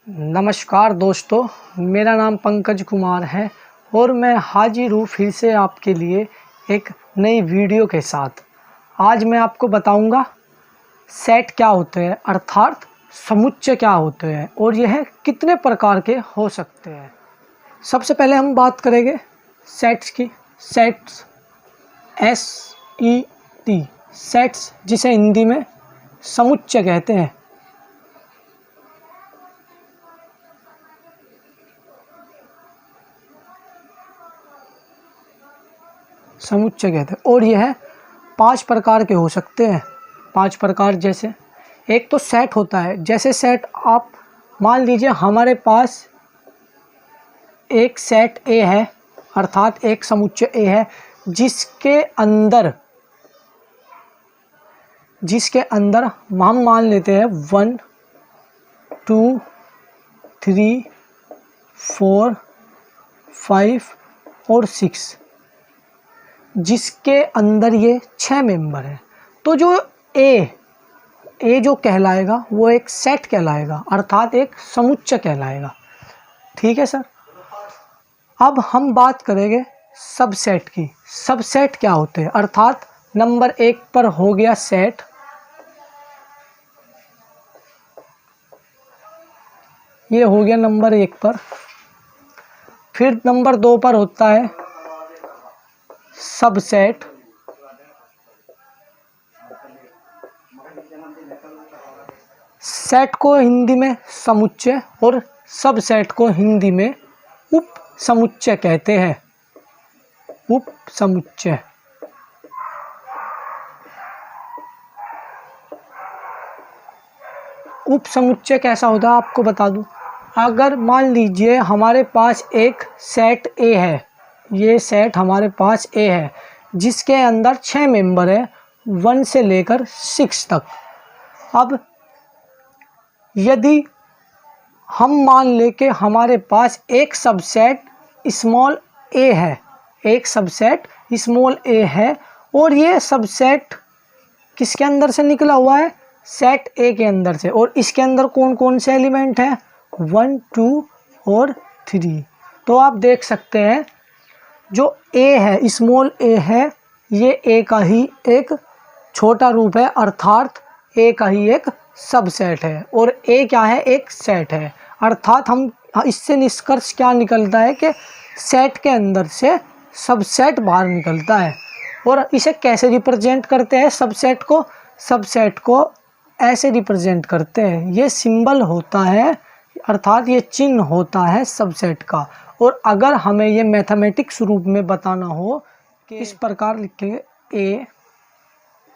नमस्कार दोस्तों, मेरा नाम पंकज कुमार है और मैं हाजिर हूँ फिर से आपके लिए एक नई वीडियो के साथ। आज मैं आपको बताऊंगा सेट क्या होते हैं अर्थात समुच्चय क्या होते हैं और यह कितने प्रकार के हो सकते हैं। सबसे पहले हम बात करेंगे सेट्स की। सेट्स SET सेट्स जिसे हिंदी में समुच्चय कहते हैं। समुच्चय कहते हैं और यह 5 प्रकार के हो सकते हैं। 5 प्रकार जैसे एक तो सेट होता है। जैसे सेट आप मान लीजिए हमारे पास एक सेट ए है अर्थात एक समुच्चय ए है जिसके अंदर हम मान लेते हैं 1 2 3 4 5 और 6, जिसके अंदर ये 6 मेंबर हैं। तो जो ए जो कहलाएगा वो एक सेट कहलाएगा अर्थात एक समुच्चय कहलाएगा। ठीक है सर। अब हम बात करेंगे सबसेट की। सबसेट क्या होते हैं अर्थात नंबर 1 पर हो गया सेट, ये हो गया नंबर 1 पर। फिर नंबर 2 पर होता है सबसेट, सेट को हिंदी में समुच्चय और सबसेट को हिंदी में उप समुच्चय कहते हैं। उप समुच्चय। उप समुच्चय कैसा होता है आपको बता दूं। अगर मान लीजिए हमारे पास एक सेट ए है, ये सेट हमारे पास ए है जिसके अंदर 6 मेंबर है 1 से लेकर 6 तक। अब यदि हम मान ले कि हमारे पास एक सबसेट स्मॉल ए है, एक सबसेट स्मॉल ए है और ये सबसेट किसके अंदर से निकला हुआ है, सेट ए के अंदर से, और इसके अंदर कौन कौन से एलिमेंट हैं 1 2 और 3। तो आप देख सकते हैं जो ए है स्मॉल ए है ये ए का ही एक छोटा रूप है अर्थात ए का ही एक सबसेट है और ए क्या है, एक सेट है। अर्थात हम इससे निष्कर्ष क्या निकलता है कि सेट के अंदर से सबसेट बाहर निकलता है। और इसे कैसे रिप्रेजेंट करते हैं सबसेट को ऐसे रिप्रेजेंट करते हैं, ये सिंबल होता है अर्थात ये चिन्ह होता है सबसेट का। और अगर हमें ये मैथमेटिक्स रूप में बताना हो कि इस प्रकार लिखेंगे ए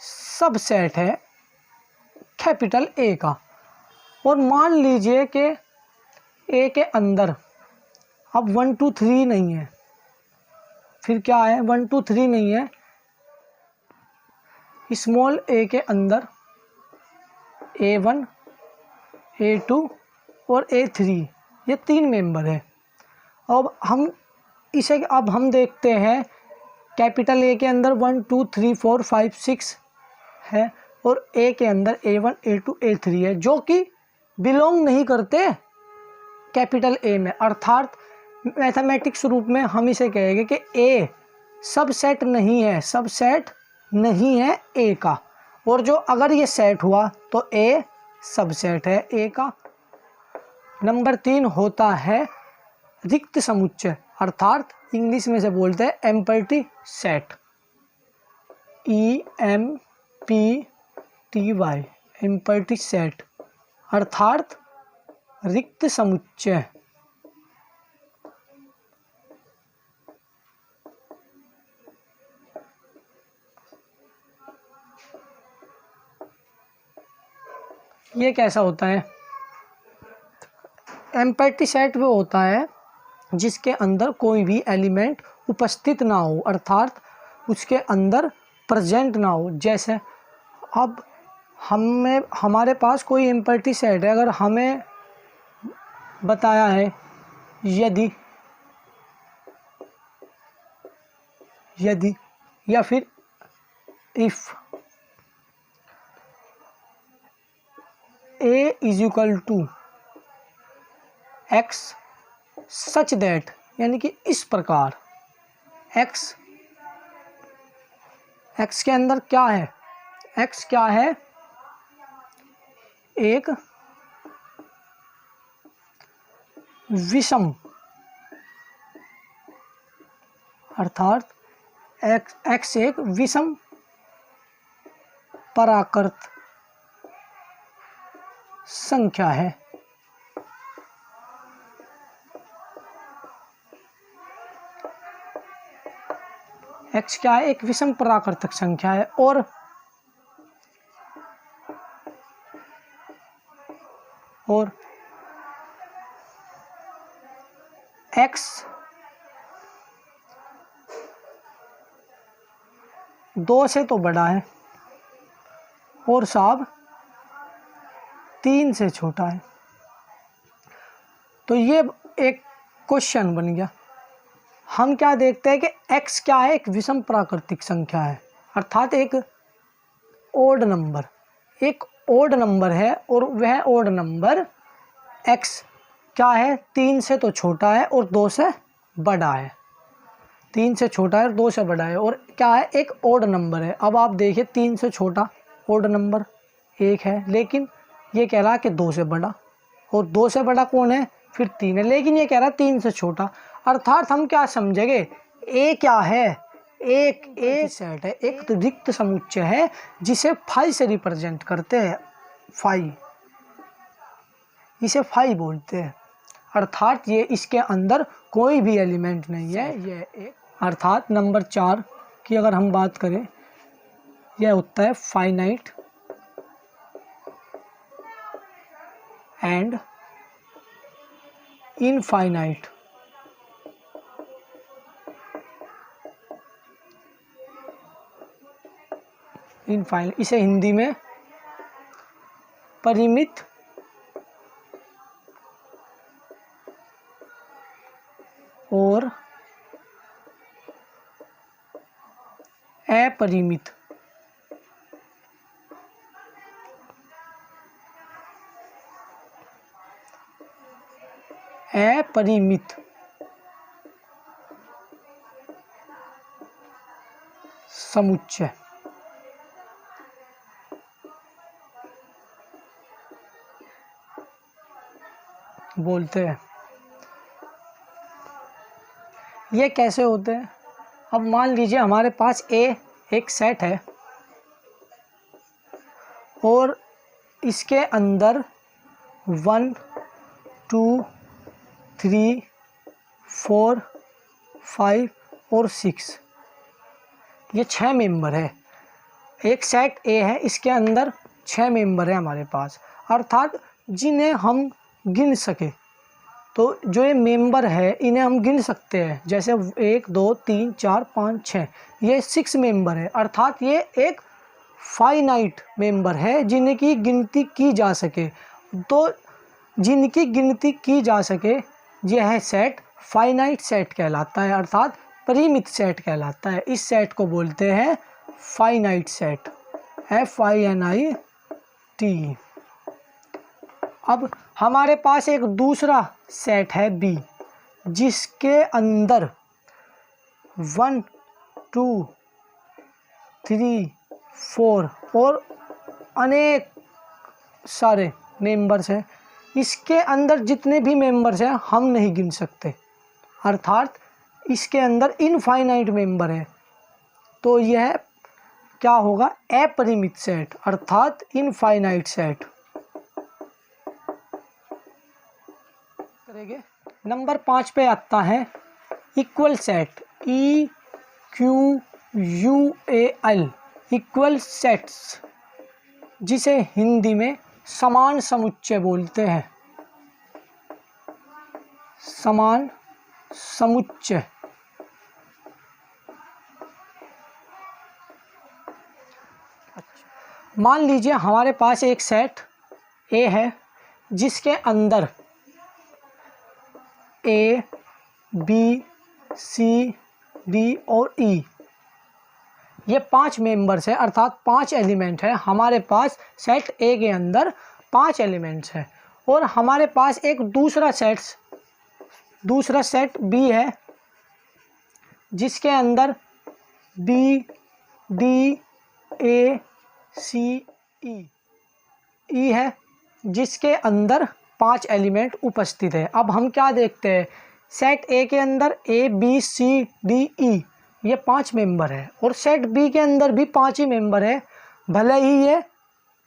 सबसेट है कैपिटल ए का, और मान लीजिए कि ए के अंदर अब 1 2 3 नहीं है, फिर क्या है 1 2 3 नहीं है, स्मॉल ए के अंदर A1 A2 और A3 ये 3 मेंबर है। अब हम देखते हैं कैपिटल ए के अंदर 1 2 3 4 5 6 है और ए के अंदर A1 A2 A3 है जो कि बिलोंग नहीं करते कैपिटल ए में। अर्थात मैथमेटिक्स रूप में हम इसे कहेंगे कि ए सबसेट नहीं है ए का, और जो अगर ये सेट हुआ तो ए सबसेट है ए का। नंबर 3 होता है रिक्त समुच्चय अर्थात इंग्लिश में से बोलते हैं empty set, EMPTY empty set अर्थात रिक्त समुच्चय। ये कैसा होता है, एम्प्टी सेट वो होता है जिसके अंदर कोई भी एलिमेंट उपस्थित ना हो अर्थात उसके अंदर प्रेजेंट ना हो। जैसे अब हमारे पास कोई एम्प्टी सेट है, अगर हमें बताया है यदि या फिर if A = x such that, यानी कि इस प्रकार। एक्स के अंदर क्या है? एक्स क्या है? एक विषम, अर्थात एक्स एक विषम पराकृत संख्या है। एक्स क्या है? एक विषम प्राकृतिक संख्या है। और एक्स 2 से तो बड़ा है और साब 3 से छोटा है। तो ये एक क्वेश्चन बन गया। हम क्या देखते हैं कि x क्या है? एक विषम प्राकृतिक संख्या है, अर्थात एक ओड नंबर, एक ओड नंबर है। और वह ओड नंबर x क्या है? 3 से तो छोटा है और 2 से बड़ा है। 3 से छोटा है और 2 से बड़ा है, और क्या है? एक ओड नंबर है। अब आप देखिए, 3 से छोटा ओड नंबर 1 है, लेकिन ये कह रहा है कि 2 से बड़ा, और 2 से बड़ा कौन है? फिर 3 है, लेकिन ये कह रहा है 3 से छोटा। अर्थात हम क्या समझेंगे? ए क्या है? एक ए सेट है, एक रिक्त समुच्चय है जिसे फाई से रिप्रेजेंट करते हैं। फाई, इसे फाई बोलते हैं। अर्थात ये इसके अंदर कोई भी एलिमेंट नहीं है। ये एक, अर्थात नंबर 4 की अगर हम बात करें, यह होता है फाइनाइट एंड इनफाइनाइट। इनफाइनाइट, इसे हिंदी में परिमित और अपरिमित समुच्चय बोलते हैं। ये कैसे होते हैं? अब मान लीजिए हमारे पास ए एक सेट है और इसके अंदर 1 2 3 4 5 और 6, ये 6 मेंबर है। एक सेट ए है, इसके अंदर 6 मेंबर है हमारे पास, अर्थात जिन्हें हम गिन सके। तो जो ये मेंबर है इन्हें हम गिन सकते हैं, जैसे 1 2 3 4 5 6, ये 6 मेंबर है। अर्थात ये एक फाइनाइट मेंबर है जिनकी गिनती की जा सके। तो जिनकी गिनती की जा सके यह सेट फाइनाइट सेट कहलाता है, अर्थात परिमित सेट कहलाता है। इस सेट को बोलते हैं फाइनाइट सेट, FINIT। अब हमारे पास एक दूसरा सेट है बी, जिसके अंदर 1 2 3 4 और अनेक सारे मेंबर्स हैं। इसके अंदर जितने भी मेंबर्स हैं हम नहीं गिन सकते, अर्थात इसके अंदर इनफाइनाइट मेंबर है। तो यह क्या होगा? अपरिमित सेट, अर्थात इनफाइनाइट सेट करेंगे। नंबर 5 पे आता है equal set, EQUAL, equal sets, जिसे हिंदी में समान समुच्चय बोलते हैं। समान समुच्चय। मान लीजिए हमारे पास एक सेट ए है जिसके अंदर A B C D और E, ये 5 मेंबर्स हैं, अर्थात 5 एलिमेंट है। हमारे पास सेट ए के अंदर 5 एलिमेंट्स हैं। और हमारे पास एक दूसरा सेट दूसरा सेट बी है जिसके अंदर बी डी ए सी ई है, जिसके अंदर 5 एलिमेंट उपस्थित है। अब हम क्या देखते हैं, सेट ए के अंदर A B C D E ये 5 मेंबर है और सेट बी के अंदर भी 5 ही मेंबर है। भले ही ये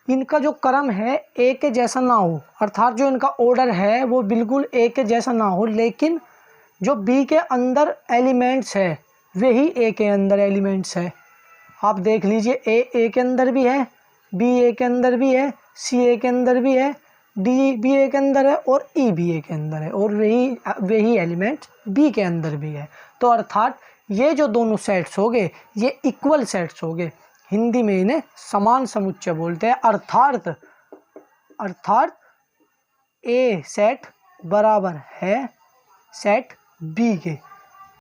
इनका जो क्रम है ए के जैसा ना हो, अर्थात जो इनका ऑर्डर है वो बिल्कुल ए के जैसा ना हो, लेकिन जो बी के अंदर एलिमेंट्स है वही ए के अंदर एलिमेंट्स है। आप देख लीजिए, ए के अंदर भी है, बी ए के अंदर भी है, सी ए के अंदर भी है, डी बी ए के अंदर है और ई बी ए के अंदर है, और वही एलिमेंट बी के अंदर भी है। तो अर्थात ये जो दोनों सेट्स हो गए ये इक्वल सेट्स हो गए। हिंदी में इन्हें समान समुच्चय बोलते हैं। अर्थात ए सेट बराबर है सेट बी के।